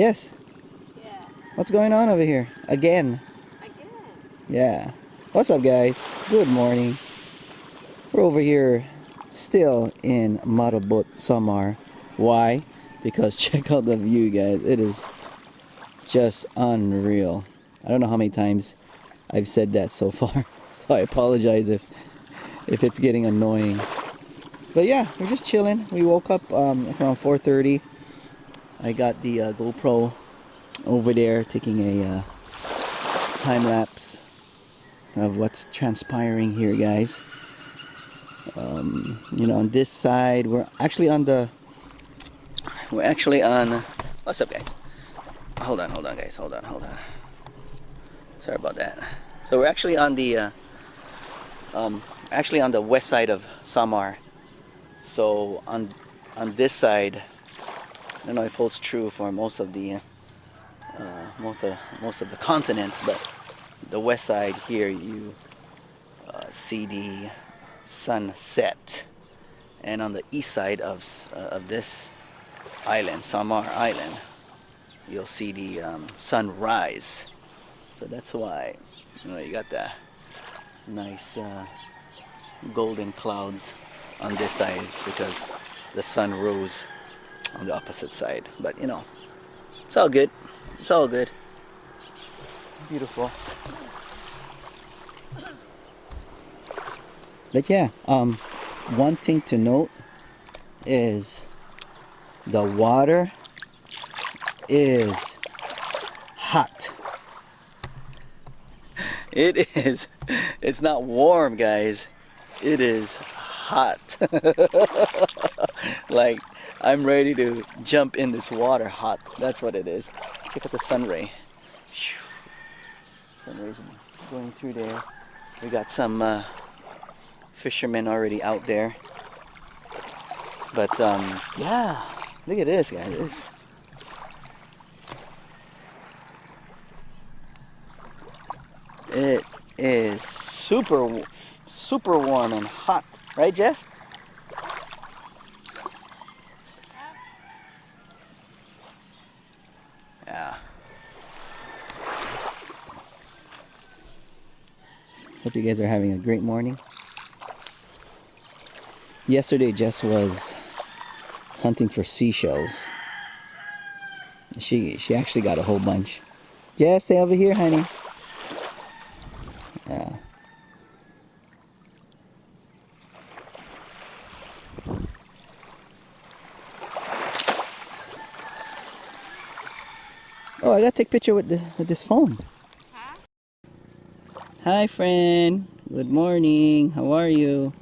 Jess. Yeah. What's going on over here? Again. Yeah. What's up, guys? Good morning. We're over here still in Marabut, Samar. Why? Because check out the view, guys. It is just unreal. I don't know how many times I've said that so far. So I apologize if it's getting annoying. But yeah, we're just chilling. We woke up around 4:30. I got the GoPro over there taking a time lapse of what's transpiring here, guys. You know, on this side we're actually on what's up, guys? Hold on guys, hold on. Sorry about that. So we're actually on the west side of Samar. So on this side, I don't know if it holds true for most of the continents, but the west side here you see the sunset, and on the east side of this island, Samar Island, you'll see the sunrise. So that's why, you know, you got the nice golden clouds on this side. It's because the sun rose on the opposite side. But you know, it's all good. It's all good. Beautiful. But yeah, one thing to note is the water is hot. It is. It's not warm, guys. It is hot. Like, I'm ready to jump in this water hot. That's what it is. Look at the sun ray. Sun rays going through there. We got some fishermen already out there. But yeah, look at this, guys. It is super warm and hot, right, Jess? Yeah. Hope you guys are having a great morning. Yesterday Jess was hunting for seashells. She actually got a whole bunch. Jess, stay over here, honey. Yeah. Oh, I gotta take a picture with this phone. Huh? Hi, friend. Good morning. How are you?